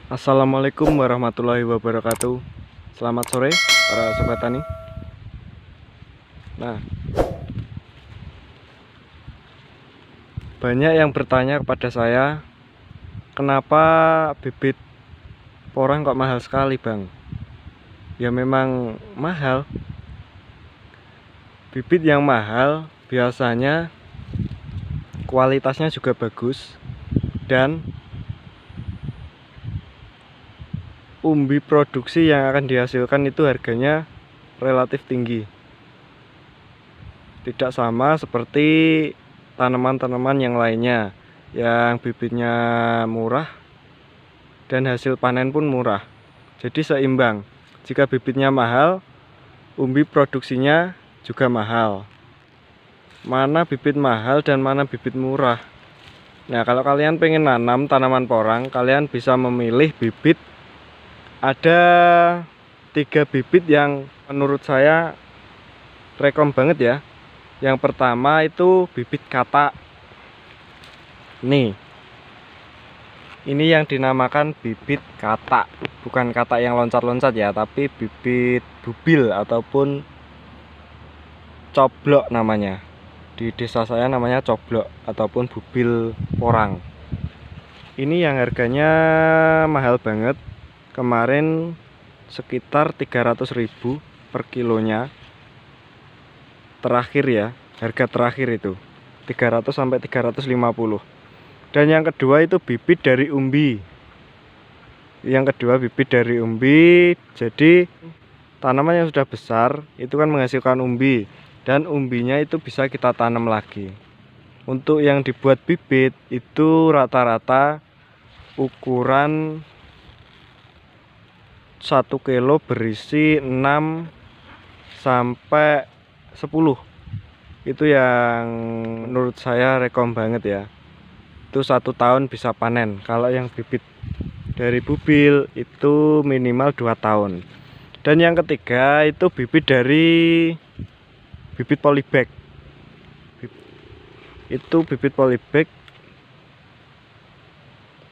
Assalamualaikum warahmatullahi wabarakatuh. Selamat sore para sobat tani. Nah, banyak yang bertanya kepada saya, kenapa bibit porang kok mahal sekali, Bang? Ya memang mahal. Bibit yang mahal biasanya kualitasnya juga bagus dan umbi produksi yang akan dihasilkan itu harganya relatif tinggi. Tidak sama seperti tanaman-tanaman yang lainnya yang bibitnya murah dan hasil panen pun murah. Jadi seimbang. Jika bibitnya mahal, umbi produksinya juga mahal. Mana bibit mahal dan mana bibit murah? Nah, kalau kalian pengen nanam tanaman porang, kalian bisa memilih bibit. Ada 3 bibit yang menurut saya rekom banget ya. Yang pertama itu bibit katak. Nih, ini yang dinamakan bibit katak. Bukan katak yang loncat-loncat ya, tapi bibit bubil ataupun coblok namanya. Di desa saya namanya coblok ataupun bubil porang. Ini yang harganya mahal banget. Kemarin sekitar 300.000 per kilonya. Terakhir ya, harga terakhir itu 300 sampai 350. Dan yang kedua itu bibit dari umbi. Yang kedua bibit dari umbi. Jadi tanaman yang sudah besar itu kan menghasilkan umbi, dan umbinya itu bisa kita tanam lagi. Untuk yang dibuat bibit itu rata-rata ukuran 1 kilo berisi 6 sampai 10. Itu yang menurut saya rekom banget ya. Itu 1 tahun bisa panen. Kalau yang bibit dari bubil itu minimal 2 tahun. Dan yang ketiga itu bibit dari bibit polybag. Itu bibit polybag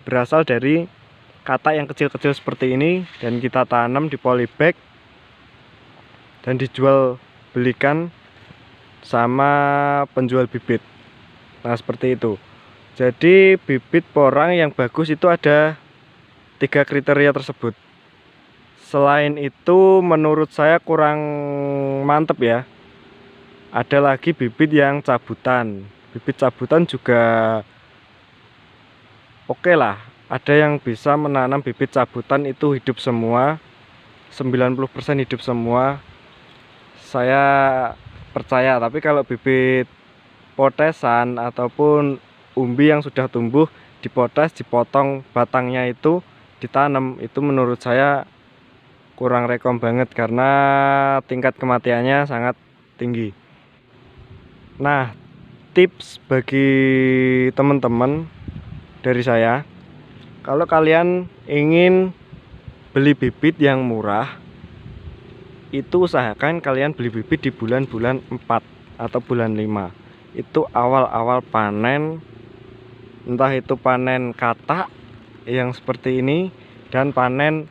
berasal dari katak yang kecil-kecil seperti ini, dan kita tanam di polybag dan dijual belikan sama penjual bibit. Nah, seperti itu. Jadi bibit porang yang bagus itu ada 3 kriteria tersebut. Selain itu menurut saya kurang mantep ya. Ada lagi bibit yang cabutan. Bibit cabutan juga oke lah. Ada yang bisa menanam bibit cabutan itu hidup semua, 90% hidup semua. Saya percaya. Tapi kalau bibit potesan ataupun umbi yang sudah tumbuh dipotes, dipotong batangnya itu ditanam, itu menurut saya kurang rekom banget karena tingkat kematiannya sangat tinggi. Nah, tips bagi teman-teman dari saya, kalau kalian ingin beli bibit yang murah, itu usahakan kalian beli bibit di bulan-bulan 4 atau bulan 5. Itu awal-awal panen, entah itu panen katak yang seperti ini dan panen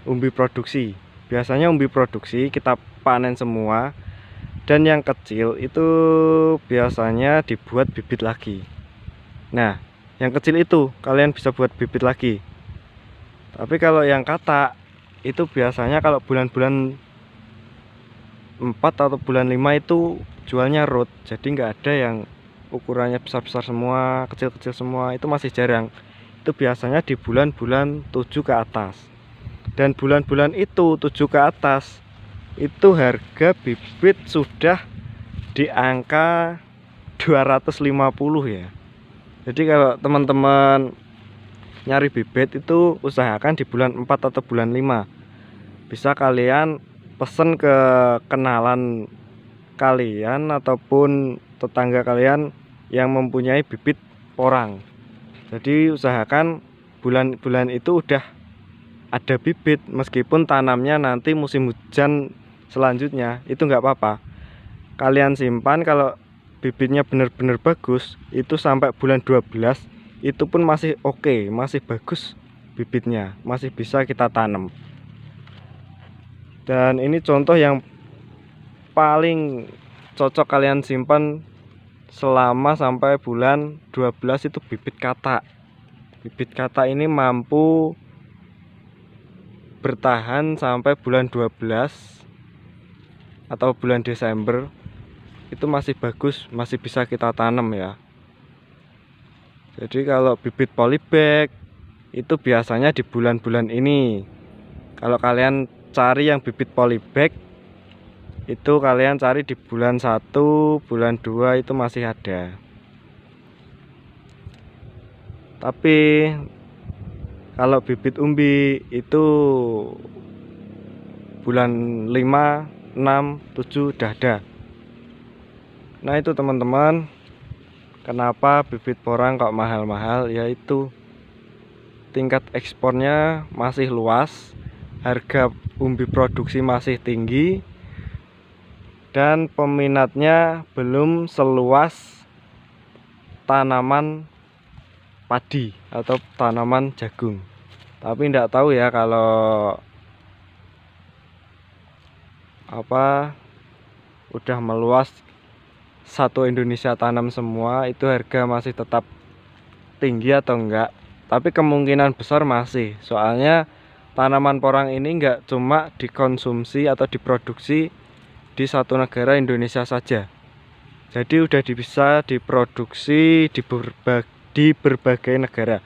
umbi produksi. Biasanya umbi produksi kita panen semua, dan yang kecil itu biasanya dibuat bibit lagi. Nah, yang kecil itu kalian bisa buat bibit lagi. Tapi kalau yang katak itu biasanya kalau bulan-bulan 4 atau bulan 5 itu jualnya root. Jadi nggak ada yang ukurannya besar-besar semua, kecil-kecil semua, itu masih jarang. Itu biasanya di bulan-bulan 7 ke atas. Dan bulan-bulan itu 7 ke atas itu harga bibit sudah di angka 250 ya. Jadi kalau teman-teman nyari bibit itu usahakan di bulan 4 atau bulan 5. Bisa kalian pesen ke kenalan kalian ataupun tetangga kalian yang mempunyai bibit porang. Jadi usahakan bulan-bulan itu udah ada bibit, meskipun tanamnya nanti musim hujan selanjutnya itu nggak apa-apa. Kalian simpan, kalau bibitnya benar-benar bagus itu sampai bulan 12 itu pun masih oke, masih bagus bibitnya, masih bisa kita tanam. Dan ini contoh yang paling cocok kalian simpan selama sampai bulan 12 itu bibit katak. Bibit katak ini mampu bertahan sampai bulan 12 atau bulan Desember, itu masih bagus, masih bisa kita tanam ya. Jadi kalau bibit polybag itu biasanya di bulan-bulan ini. Kalau kalian cari yang bibit polybag itu kalian cari di bulan 1, bulan 2 itu masih ada. Tapi kalau bibit umbi itu bulan 5, 6, 7 udah ada. Nah itu teman-teman, kenapa bibit porang kok mahal-mahal, yaitu tingkat ekspornya masih luas, harga umbi produksi masih tinggi, dan peminatnya belum seluas tanaman padi atau tanaman jagung. Tapi tidak tahu ya kalau udah meluas satu Indonesia tanam semua, itu harga masih tetap tinggi atau enggak. Tapi kemungkinan besar masih, soalnya tanaman porang ini enggak cuma dikonsumsi atau diproduksi di satu negara Indonesia saja. Jadi udah bisa diproduksi di berbagai negara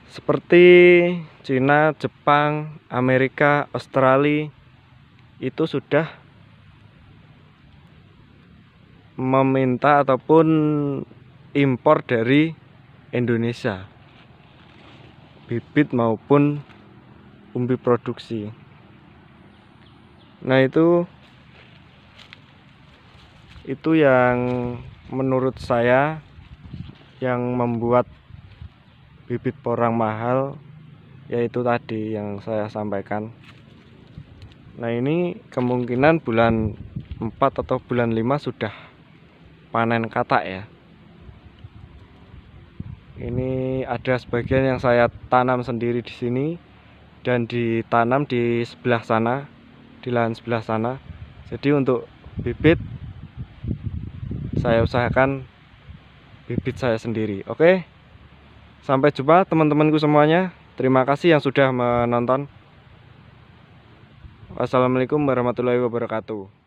seperti Cina, Jepang, Amerika, Australia, itu sudah meminta ataupun impor dari Indonesia, bibit maupun umbi produksi. Nah itu yang menurut saya yang membuat bibit porang mahal, yaitu tadi yang saya sampaikan. Nah ini kemungkinan bulan 4 atau bulan 5 sudah panen katak ya. Ini ada sebagian yang saya tanam sendiri di sini dan ditanam di sebelah sana, di lahan sebelah sana. Jadi untuk bibit saya usahakan bibit saya sendiri. Oke, sampai jumpa teman-temanku semuanya. Terima kasih yang sudah menonton. Wassalamualaikum warahmatullahi wabarakatuh.